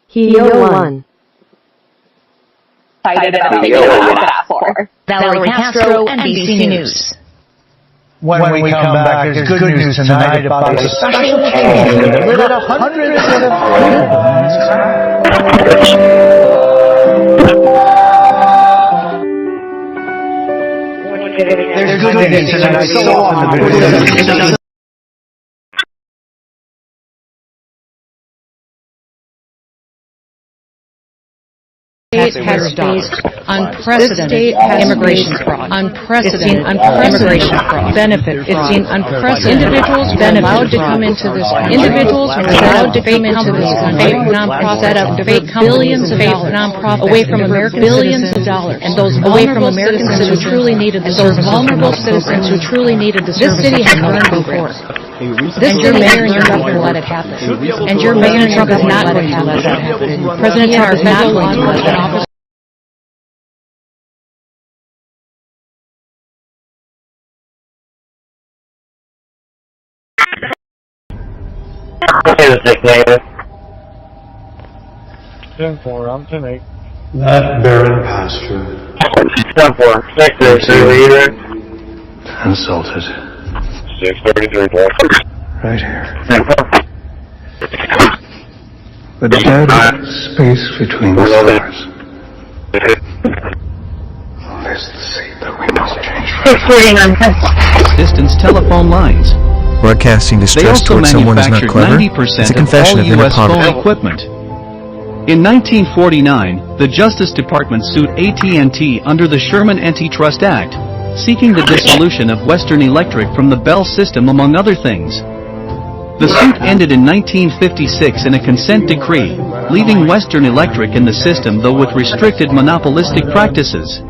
Heel 1. Cited about for Valerie Castro, NBC News. When we come back, there's good news tonight about a special occasion that lit up hundreds of There's good news tonight so often. State has faced unprecedented immigration fraud, unprecedented immigration fraud, benefit. It's seen unprecedented individuals been allowed to come into this country. Individuals are allowed to come into this country. Nonprofit set up fake billions of dollars away from American billions of dollars, and those away from American citizens who truly needed the services. Those vulnerable citizens who truly needed the services. This city has burned before. And your mayor and your governor let it happen. And your mayor and Trump is not going to let that happen. President Trump is not going to let that happen. I'm 10-8. That barren pasture. 10-4. 6-3, leader. Insulted. 6-33, boy. Right here. The dead space between the stars. There's the seat that we must change. Distance telephone lines. Broadcasting distress towards someone is not clever. It's a confession of inner poverty. Equipment. In 1949, the Justice Department sued AT&T under the Sherman Antitrust Act, seeking the dissolution of Western Electric from the Bell system, among other things. The suit ended in 1956 in a consent decree, leaving Western Electric in the system, though with restricted monopolistic practices.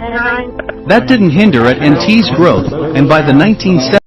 That didn't hinder AT&T's growth, and by the 1970s,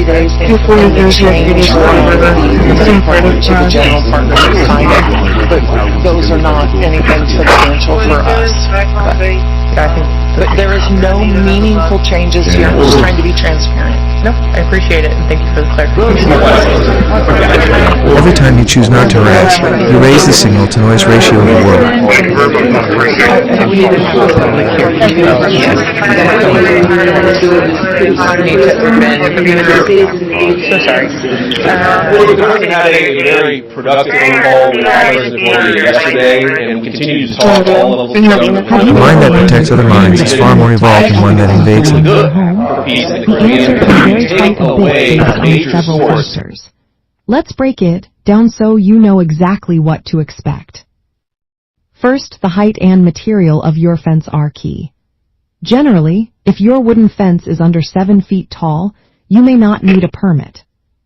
days before there's to the general partner to sign it, but those are not anything substantial for us. But I think there is no meaningful changes here. I'm just trying to be transparent. No, I appreciate it, and thank you for the clarification. Every time you choose not to raise, you raise the signal to noise ratio of the world. So sorry. We had a very productive call with others yesterday, and we continue to talk to all levels of government. A mind that protects other minds is far more evolved than one that invades them. Very tight and big based on several factors. Let's break it down so you know exactly what to expect. First, the height and material of your fence are key. Generally, if your wooden fence is under 7 feet tall, you may not need a permit.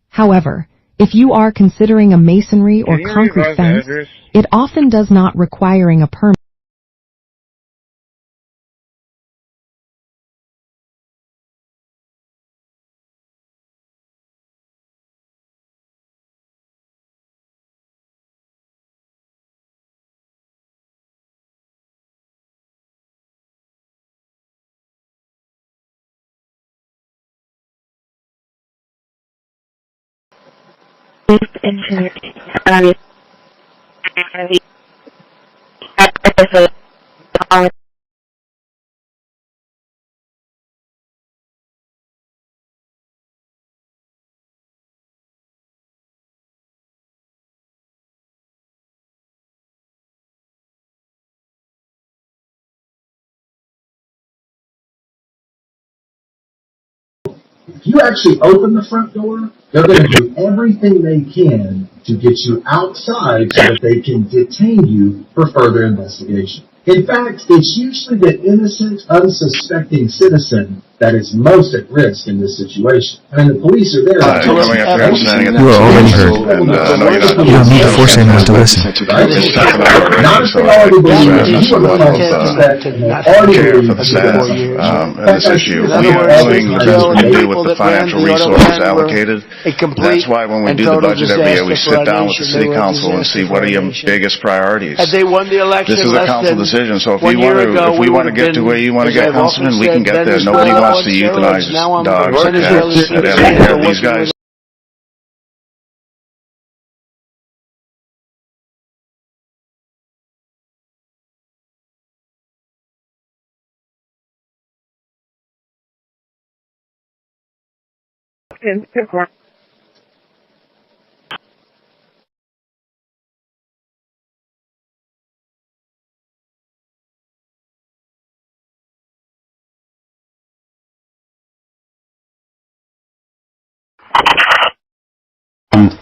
However, if you are considering a masonry or concrete fence, it often does not requiring a permit. If you actually open the front door, they're going to do everything they can to get you outside so that they can detain you for further investigation. In fact, it's usually the innocent, unsuspecting citizen that is most at risk in this situation. I mean, the police are there. You are already heard. You don't need to force anyone to listen. Not if they already believe that you are the false suspect and they already believe that you in this issue. We are doing what we do with the financial resources allocated. That's why when we do the budget every year, we sit down with the city council and see what are your biggest priorities. This is a council decision, so if we want to get to where you want to get, Councilman, we can get there. Nobody wants to euthanize dogs or cats. These guys.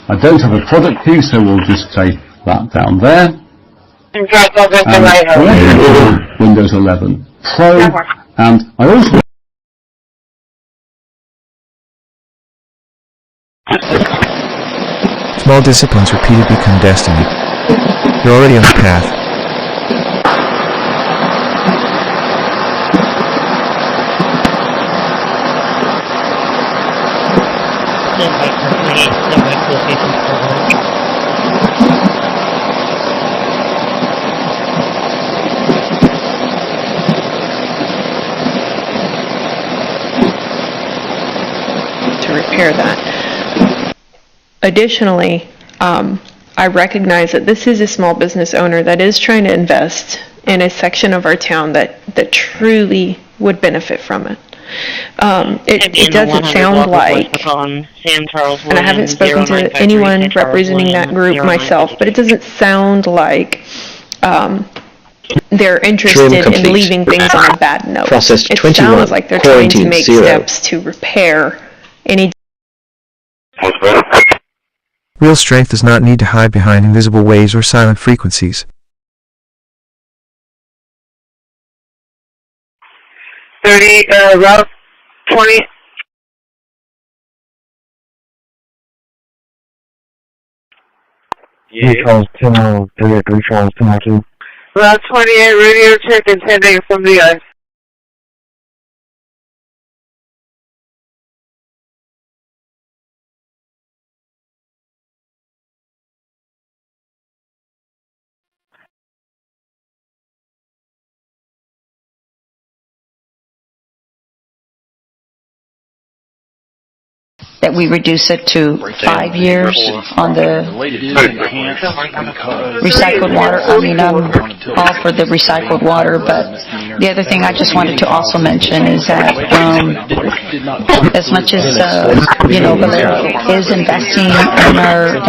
I don't have a product key, so we'll just take that down there. And Windows 11 Pro, and I also Small disciplines repeatedly become destiny. You're already on the path. To repair that. Additionally, I recognize that this is a small business owner that is trying to invest in a section of our town that truly would benefit from it. It doesn't sound like, and I haven't spoken to anyone representing that group myself, but it doesn't sound like they're interested in leaving things on a bad note. It sounds like they're trying to make steps to repair any. Real strength does not need to hide behind invisible waves or silent frequencies. 30, route 20. Yeah. Route 28, radio check intending from the ice. That we reduce it to 5 years on the recycled water. I mean, I'm all for the recycled water, but the other thing I just wanted to also mention is that as much as Valero is investing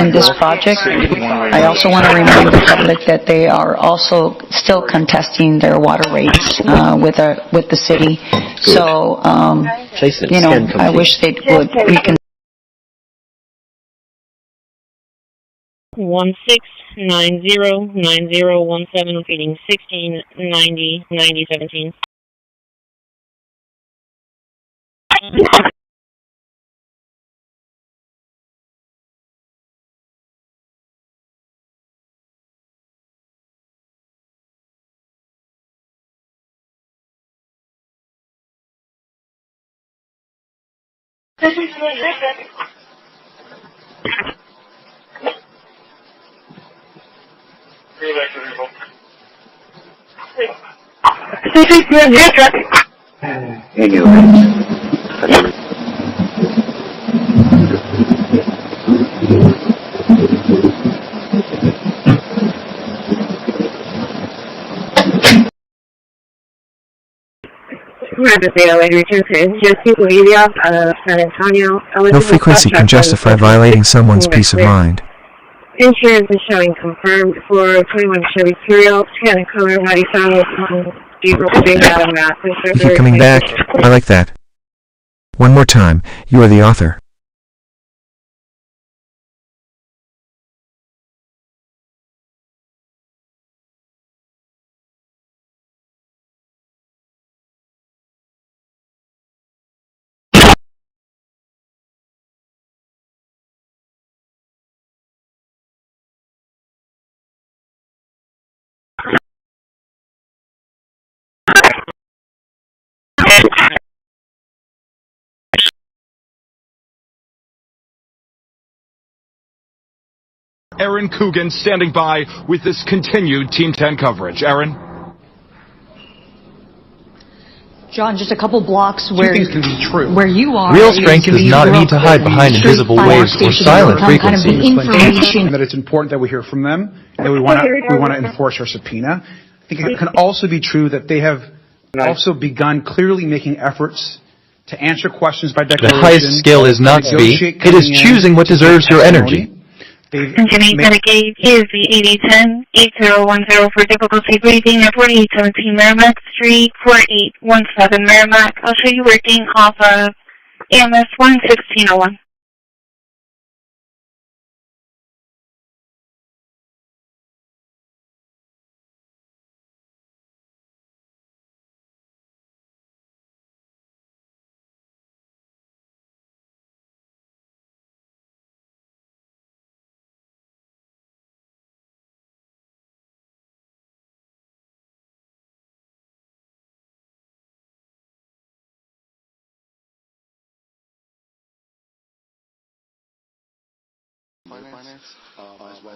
in this project, I also want to remind the public that they are also still contesting their water rates with the city. So I wish they would reconsider. 16909017 feeding 16909017. No frequency can justify violating someone's peace of mind. Insurance is showing confirmed for 21 Chevy Serial, scan and color, 95, You keep coming back. I like that. One more time. You are the author. Aaron Coogan standing by with this continued Team 10 coverage. Aaron? John, just a couple blocks Two things can be true. where you are. Real strength does not need to hide behind invisible waves or silent frequencies. And that it's important that we hear from them, and we want to enforce our subpoena. I think it can also be true that they have also begun clearly making efforts to answer questions by declaration. The highest skill is not speed. It is choosing what deserves your energy. Engine 8 gauge is the 8010 8010 for difficulty briefing at 4817 Merrimack Street, 4817 Merrimack. I'll show you working off of AMS 11601.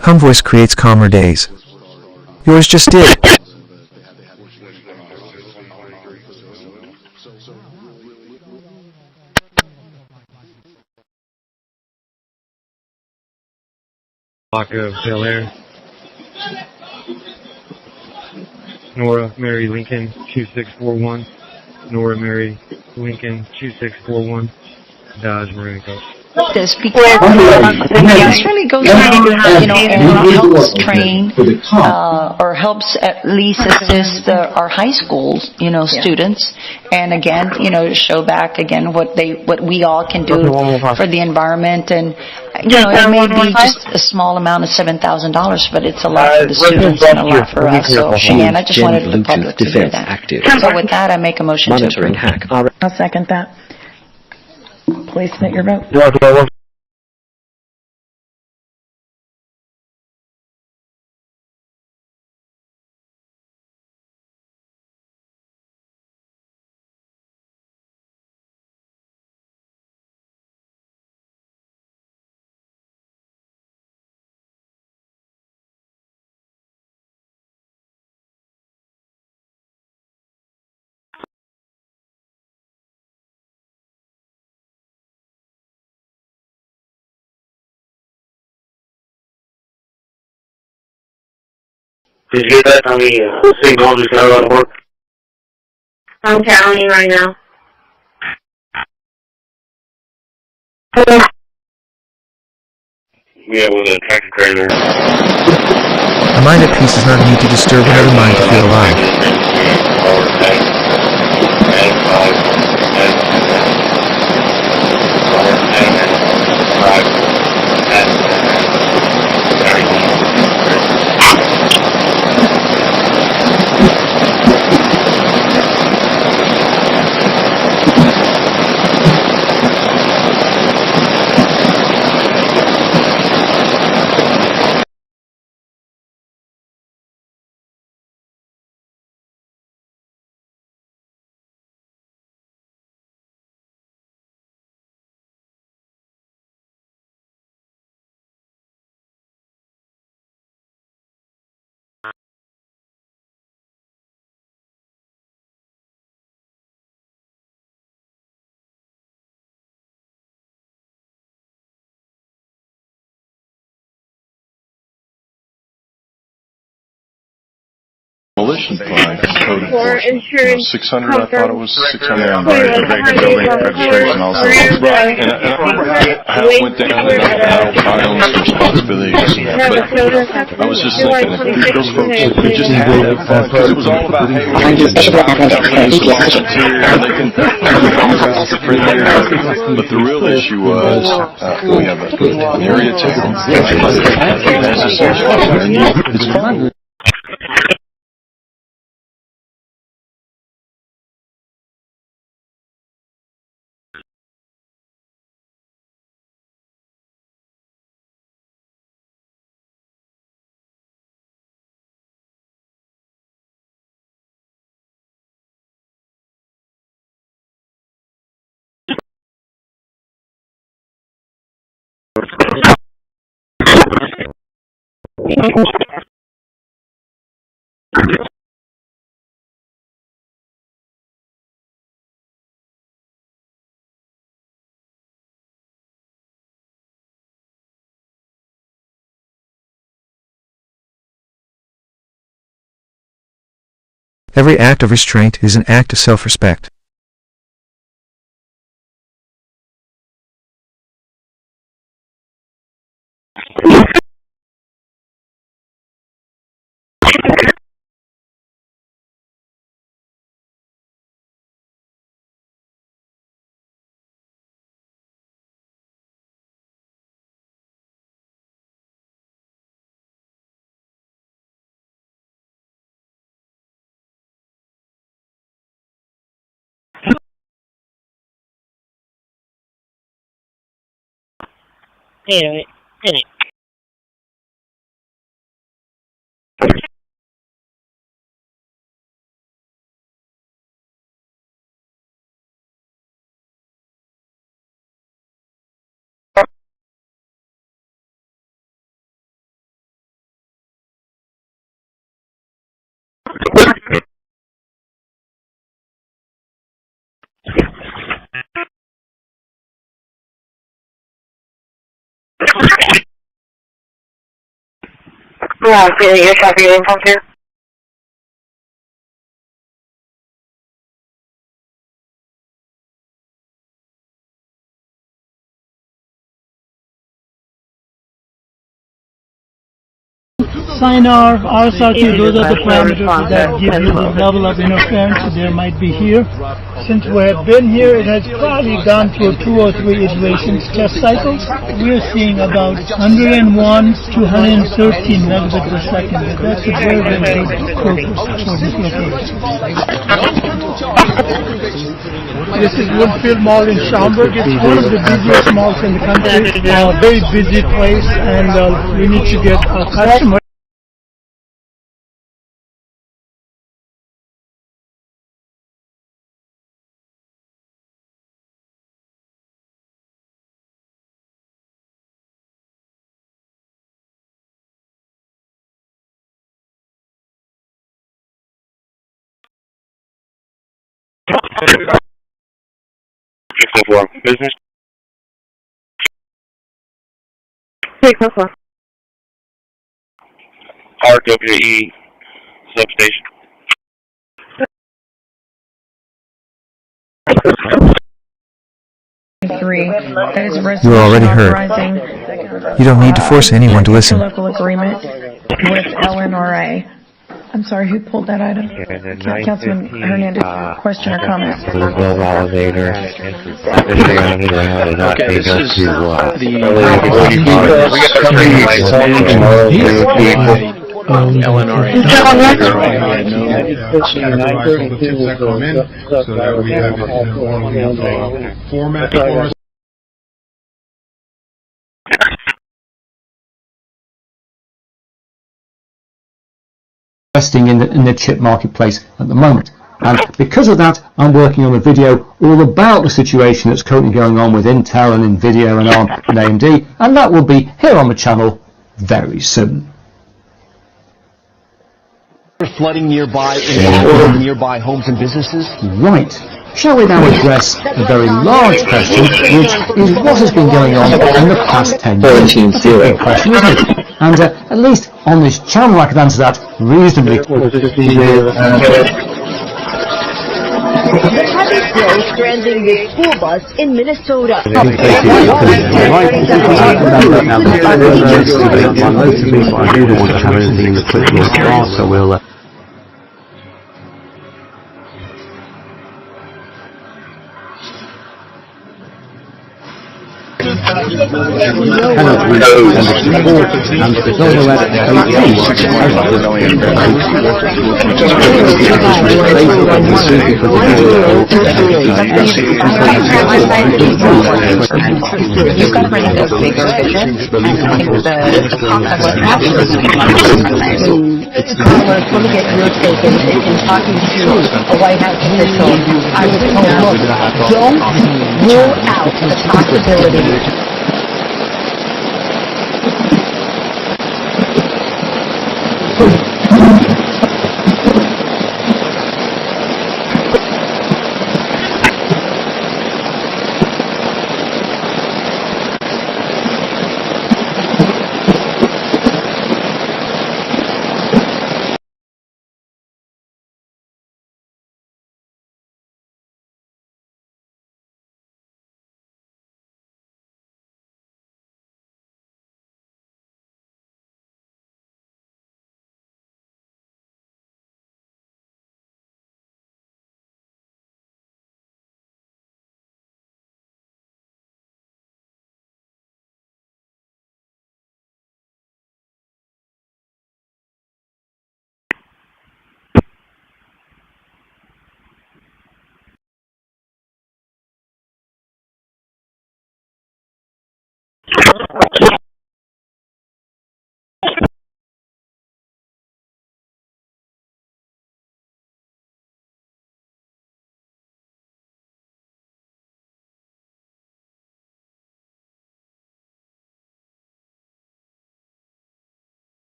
Hum voice creates calmer days. Yours just did. Block of Bel Air. Nora Mary Lincoln 2641. Nora Mary Lincoln 2641. Dodge Marine Coast. This because this really goes to, and helps train or helps at least assist our high schools, students, and again, show back again what we all can do for the environment, and it may be just a small amount of $7,000, but it's a lot for the students and a lot for us. So again, I just wanted the public to hear that. So with that, I make a motion to approve. I'll second that. Please submit your vote. Did you get that on the signal just got out of work? I'm counting right now. Yeah, with a tractor trailer. A mind at peace does not need to disturb another mind to feel alive. Demolition fund code For enforcement. insurance 600, I thought it was 600. Yeah, Right, the vacant building registration also. And I remember how it went down and how I own some responsibilities. But I was just thinking, if those folks could just have that fund, because it was all about, hey, we can just they can come out to print there. But the real issue was, we have an area town. It's fun. Every act of restraint is an act of self-respect. Anyway. Yeah, you're talking to from here? Sign RSRQ, those are the parameters that give you the level of interference there might be here. Since we have been here, it has probably gone through 2 or 3 iterations, test cycles. We're seeing about 101 to 113 megabits per second. That's a very, very good Corpus for this location. This is Woodfield Mall in Schaumburg. It's one of the busiest malls in the country. A very busy place, and we need to get our customers. Business. RWE substation. You already heard. You don't need to force anyone to listen. Local agreement with LNRA. I'm sorry, who pulled that item? Councilman Hernandez, question or comment? Elevator. Okay, this is LNRA. Investing in the chip marketplace at the moment, and because of that I'm working on a video all about the situation that's currently going on with Intel and Nvidia and ARM and AMD, and that will be here on the channel very soon. Flooding nearby homes and businesses? Right. shall we now address a very large question, which is what has been going on in the past 10 years? That's a big question, isn't it? And at least on this channel I can answer that reasonably. The heavy snow stranding this school bus in Minnesota. You've got to bring a bigger vision. Carlos, let me get your take in talking to a White House official. I was told, look, don't rule out the possibility.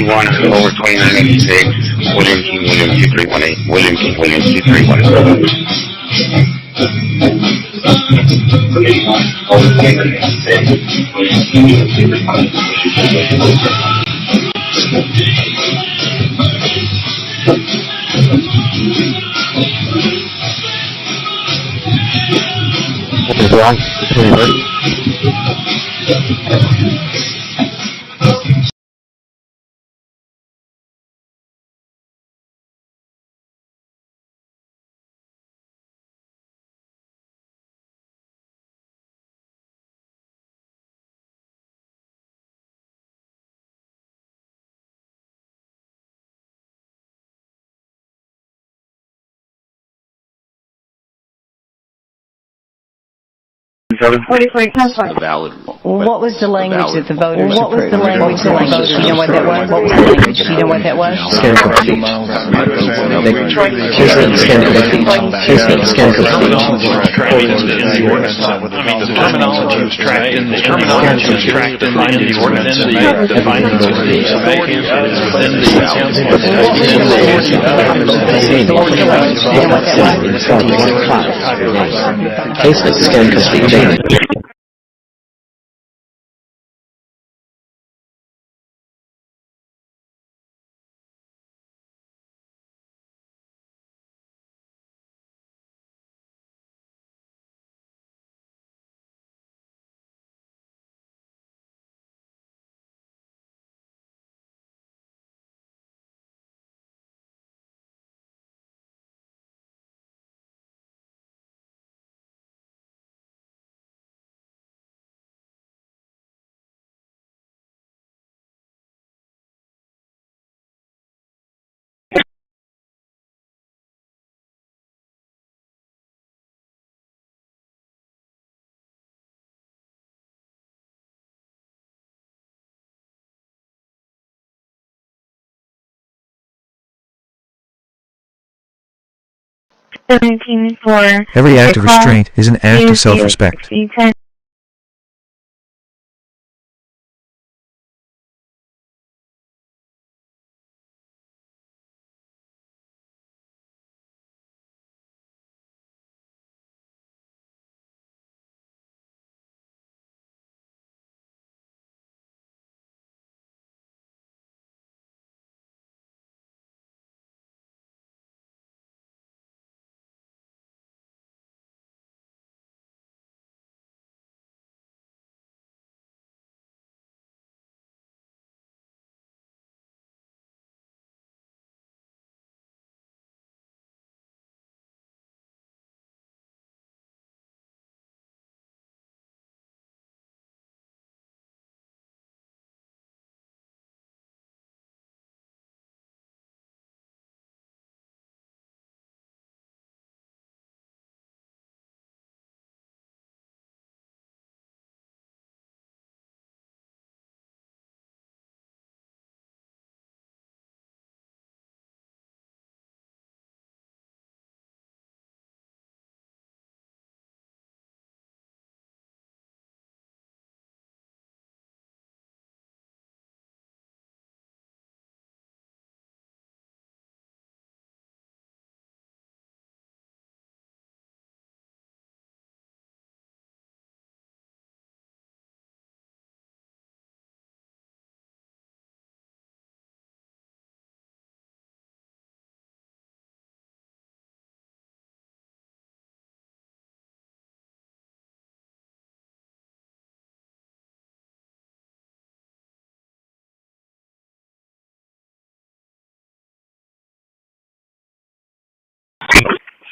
Over 2986, William King, William 2318, William King, William 2317. What is wrong? What was the language that the voters approved? What was the language? Do you know what that was? What was the language? Do you know what that was? Scan complete. Scan complete. I mean, the terminology was tracked in the ordinance, the findings of the authority within the council. Scan complete. Every act of restraint is an act of self-respect.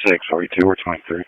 6, 42 or 23.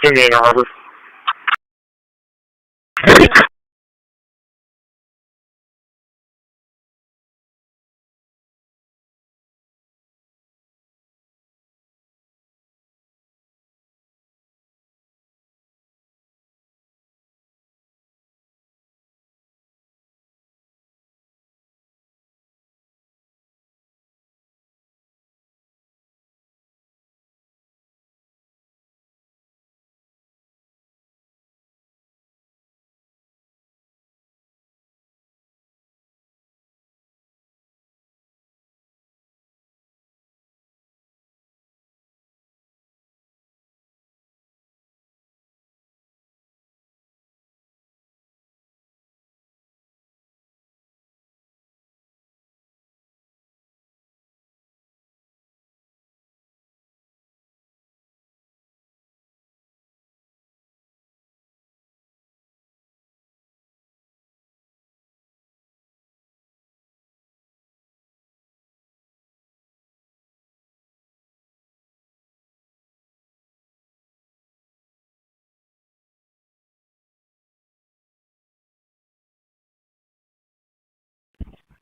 In Harbor.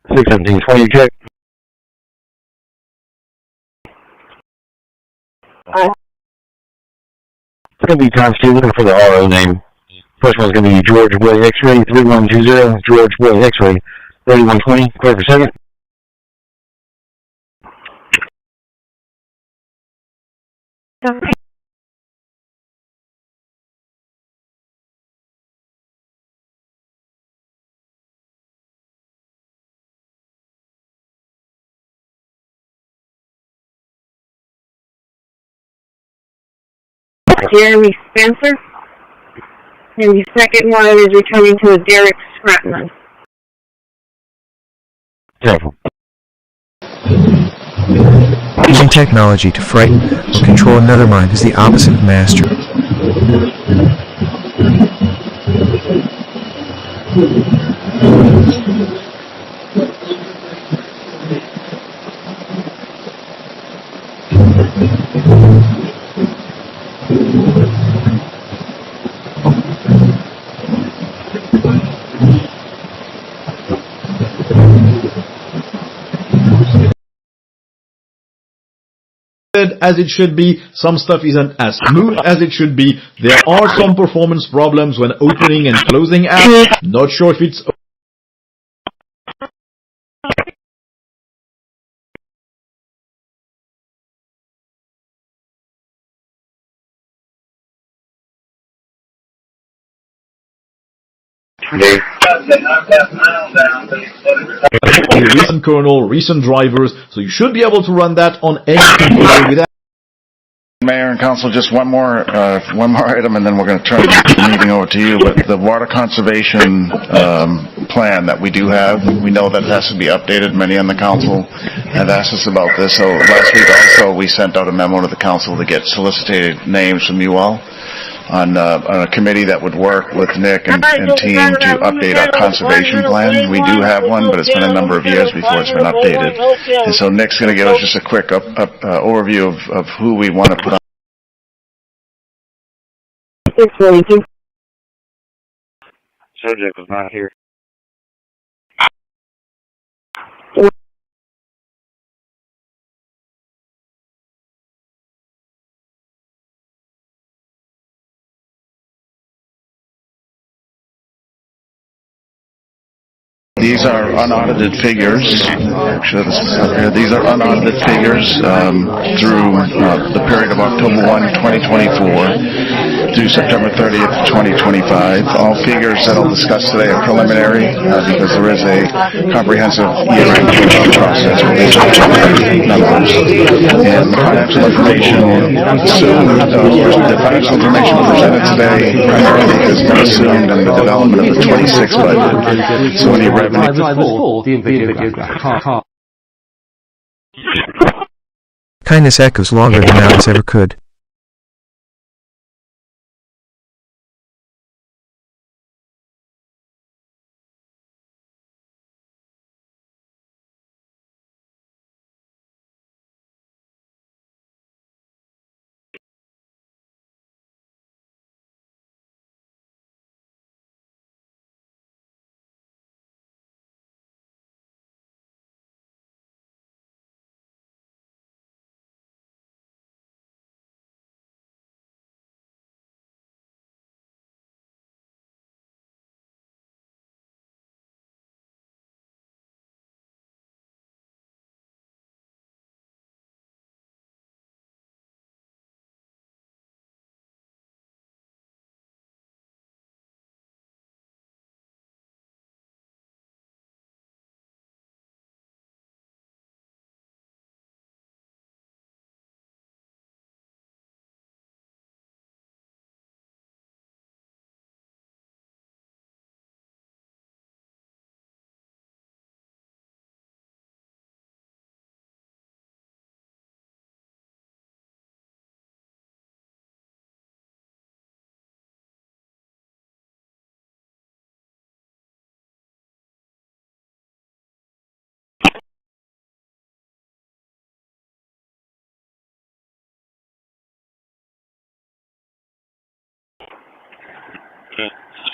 Six 1720 check. It's going to be times 2, looking for the RO name. First one's going to be George Boy X-Ray 3120, George Boy X-Ray 3120, clear for second. Jeremy Spencer. And the second one is returning to Derek Scratman. Using technology to frighten or control another mind is the opposite of mastery. as it should be. Some stuff isn't as smooth as it should be. There are some performance problems when opening and closing apps. Not sure if it's recent kernel, recent drivers, so you should be able to run that on any computer without. Mayor and Council, just one more item, and then we're going to turn the meeting over to you. But the water conservation plan that we do have, we know that it has to be updated. Many on the Council have asked us about this. So last week also we sent out a memo to the Council to get solicited names from you all on a committee that would work with Nick and team to update our conservation plan. We do have one, but it's been a number of years before it's been updated. And so Nick's going to give us just a quick overview of who we want to put on. Subject was not here. These are unaudited figures. These are unaudited figures through the period of October 1, 2024 through September 30th, 2025. All figures that I'll discuss today are preliminary because there is a comprehensive year-end process where they check numbers and the financial information. The financial information presented today primarily has been assumed in the development of the 26 budget. So any revenue. Kindness echoes longer than Alex ever could.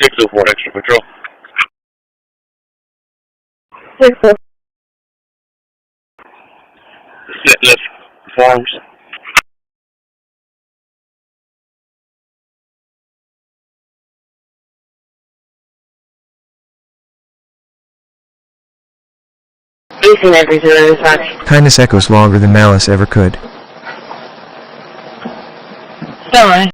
Six oh four extra patrol. 604. Set left forms. Kindness echoes longer than malice ever could. Sorry.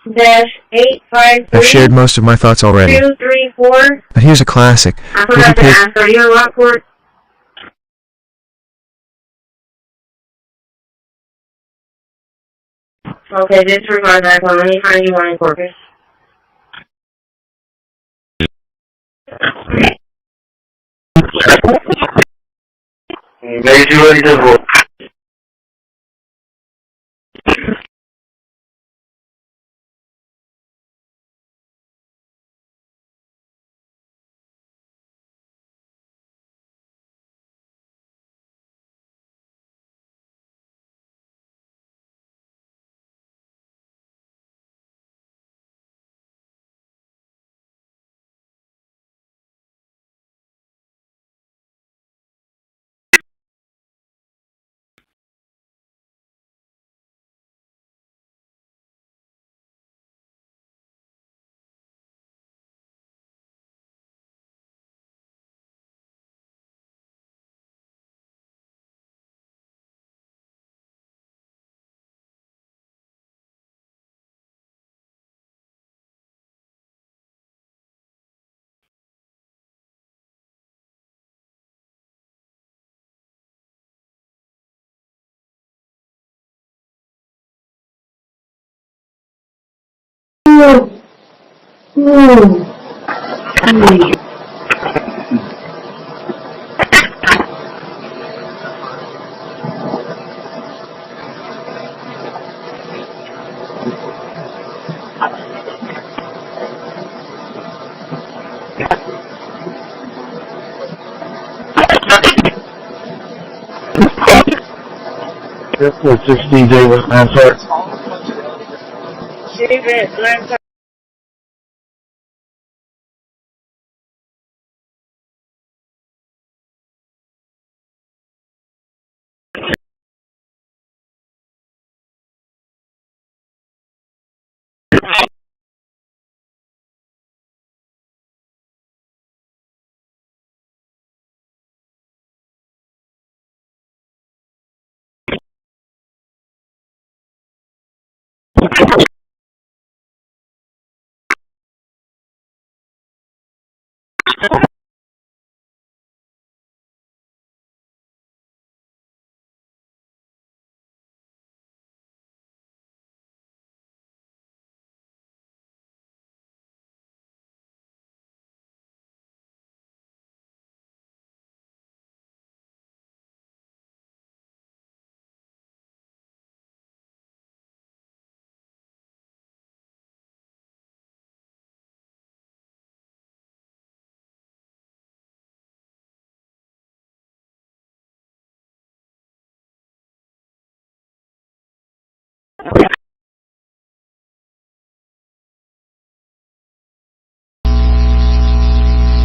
I've shared most of my thoughts already. 234. But here's a classic. I forgot to ask, are you in Rockport? Okay, disregard that one. Let me find you one in Corpus. Maybe too ready to vote. Airport 6 DJ with Mansart.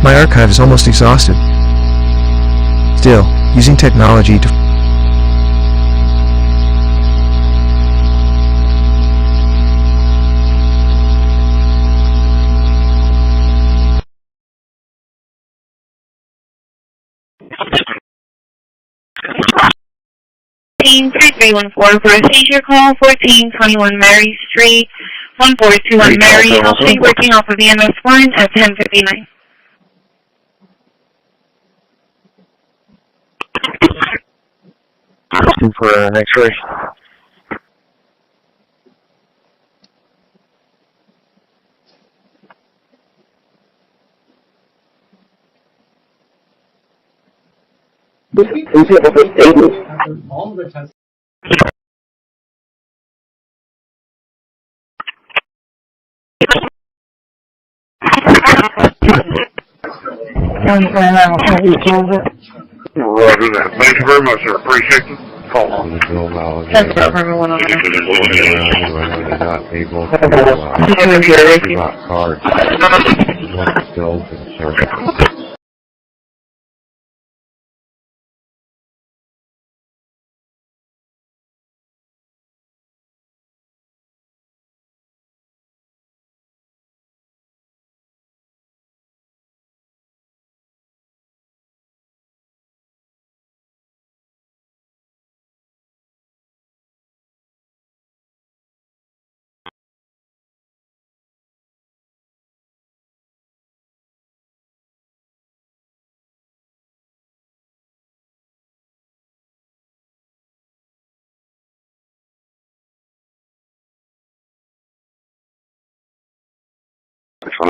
My archive is almost exhausted. Still, using technology to Team 3314 for a seizure call, 1421 Mary Street, 1421 Mary. I'll show you working off of the MS1 at 10:59. For an X-ray. All of the tests. Roger that. Thank you very much, sir. Appreciate the call. That's about everyone on there.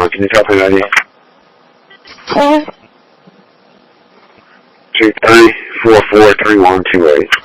Dynamark, can you copy that ID? 23443128.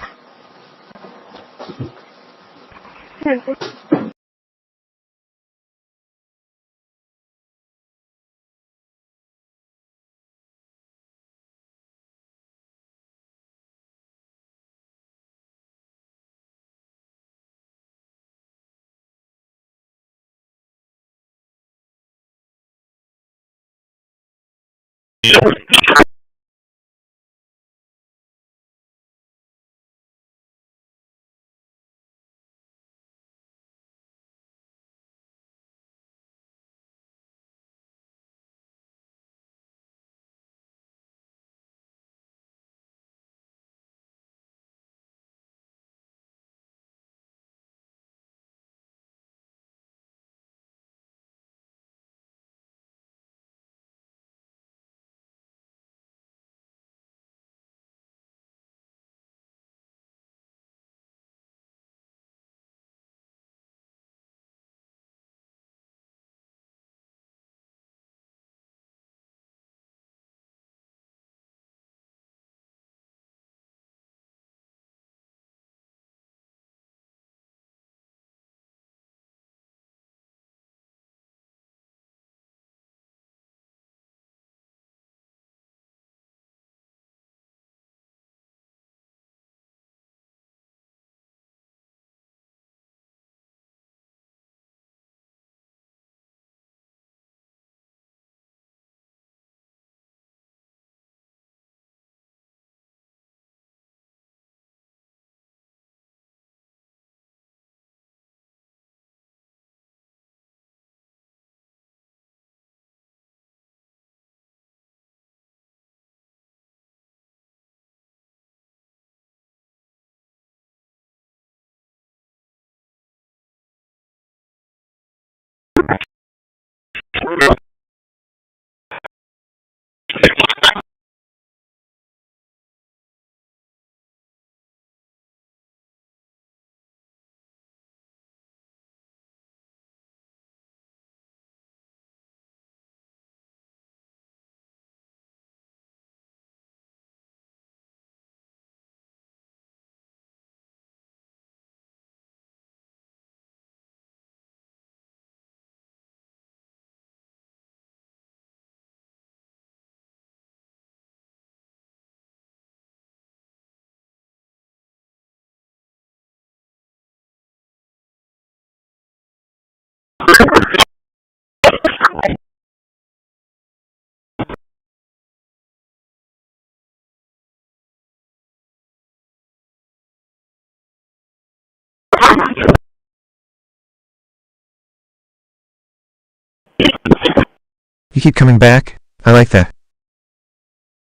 You keep coming back? I like that.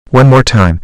One more time.